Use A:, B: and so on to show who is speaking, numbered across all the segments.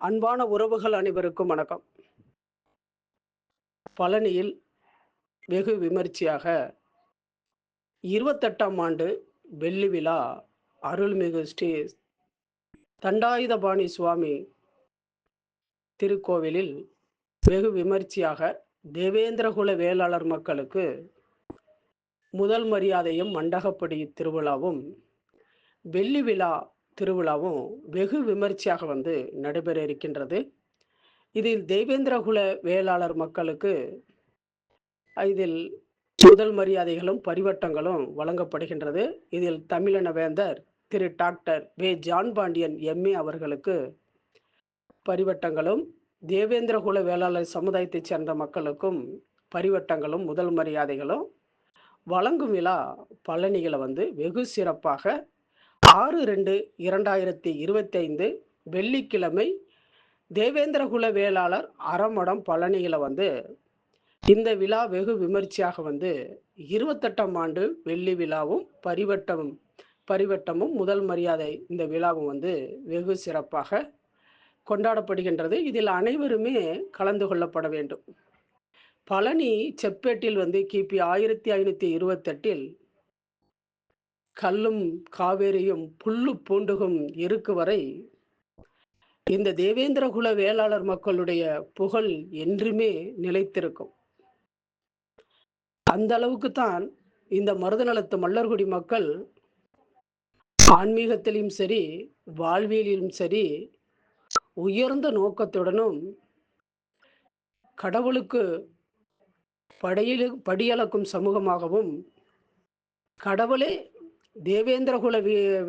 A: அன்பான உறவுகள் அனைவருக்கும் வணக்கம். பழனியில் வெகு விமர்சையாக 28ஆம் ஆண்டு வெள்ளி விழா அருள்மிகு ஸ்ரீ தண்டாயுதபாணி சுவாமி திருக்கோவிலில் வெகு விமர்சையாக தேவேந்திரகுல வேளாளர் மக்களுக்கு முதல் மரியாதையும் மண்டகப்படி திருவிழாவும் வெள்ளி விழா திருவிழாவும் வெகு விமர்சையாக நடைபெற இருக்கின்றது. இதில் தேவேந்திரகுல வேளாளர் மக்களுக்கு இதில் முதல் மரியாதைகளும் பரிவட்டங்களும் வழங்கப்படுகின்றது. இதில் தமிழின வேந்தர் திரு டாக்டர் வே ஜான் பாண்டியன் எம்ஏ அவர்களுக்கு பரிவட்டங்களும், தேவேந்திரகுல வேளாளர் சமுதாயத்தைச் சேர்ந்த மக்களுக்கும் பரிவட்டங்களும் முதல் மரியாதைகளும் வழங்கும் விழா பழனியில் வெகு சிறப்பாக 6/2/2025 வெள்ளிக்கிழமை தேவேந்திரகுல வேளாளர் அறமடம் பழனியில் இந்த விழா வெகு விமர்சையாக 28ஆம் ஆண்டு வெள்ளி விழாவும் பரிவட்டமும் முதல் மரியாதை இந்த விழாவும் வெகு சிறப்பாக கொண்டாடப்படுகின்றது. இதில் அனைவருமே கலந்து கொள்ளப்பட வேண்டும். பழனி செப்பேட்டில் கிபி 1528 கல்லும் காவேரியும் புல்லு பூண்டுகும் இருக்கு வரை இந்த தேவேந்திரகுல வேளாளர் மக்களுடைய புகழ் என்றுமே நிலைத்திருக்கும். அந்த அளவுக்கு தான் இந்த மருதநலத்து மல்லர்குடி மக்கள் ஆன்மீகத்திலும் சரி, வாழ்வியலிலும் சரி, உயர்ந்த நோக்கத்துடனும் கடவுளுக்கு படியளக்கும் சமூகமாகவும், கடவுளே தேவேந்திரகுல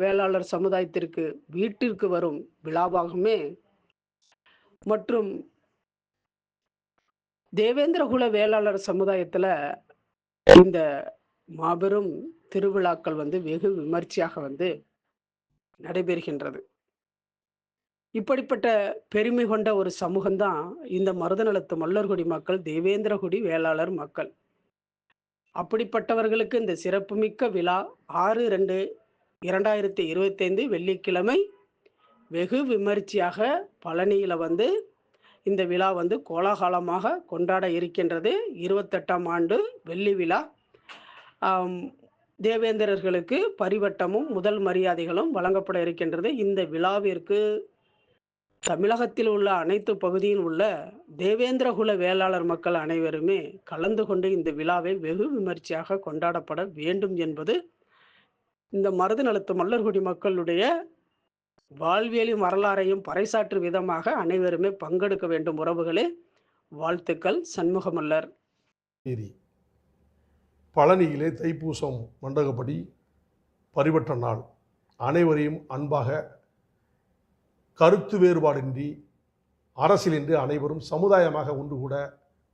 A: வேளாளர் சமுதாயத்திற்கு வீட்டிற்கு வரும் விழாவாகவுமே மற்றும் தேவேந்திரகுல வேளாளர் சமுதாயத்தில் இந்த மாபெரும் திருவிழாக்கள் வெகு விமர்சையாக நடைபெறுகின்றது. இப்படிப்பட்ட பெருமை கொண்ட ஒரு சமூகம்தான் இந்த மருதநலத்து மல்லர்குடி மக்கள், தேவேந்திரகுடி வேளாளர் மக்கள். அப்படிப்பட்டவர்களுக்கு இந்த சிறப்புமிக்க விழா 6/2/2025 வெள்ளிக்கிழமை வெகு விமர்சையாக பழனியில் இந்த விழா கோலாகலமாக கொண்டாட இருக்கின்றது. 28ஆம் ஆண்டு வெள்ளி விழா. தேவேந்திரர்களுக்கு பரிவட்டமும் முதல் மரியாதைகளும் வழங்கப்பட இருக்கின்றது. இந்த விழாவிற்கு தமிழகத்தில் உள்ள அனைத்து பகுதியில் உள்ள தேவேந்திரகுல வேளாளர் மக்கள் அனைவருமே கலந்து கொண்டு இந்த விழாவை வெகு விமர்சையாக கொண்டாடப்பட வேண்டும் என்பது இந்த மருதநலத்து மல்லர்குடி மக்களுடைய வாழ்வியலின் வரலாறையும் பறைசாற்றும் விதமாக அனைவருமே பங்கெடுக்க வேண்டும். உறவுகளே, வாழ்த்துக்கள். சண்முகமல்லர்.
B: பழனியிலே தைப்பூசம் மண்டகப்படி பரிவட்ட நாள் அனைவரையும் அன்பாக, கருத்து வேறுபாடின்றி, அரசியலின்றி அனைவரும் சமுதாயமாக ஒன்று கூட,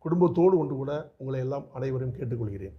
B: குடும்பத்தோடு ஒன்று கூட உங்களை எல்லாம் அனைவரையும் கேட்டுக்கொள்கிறேன்.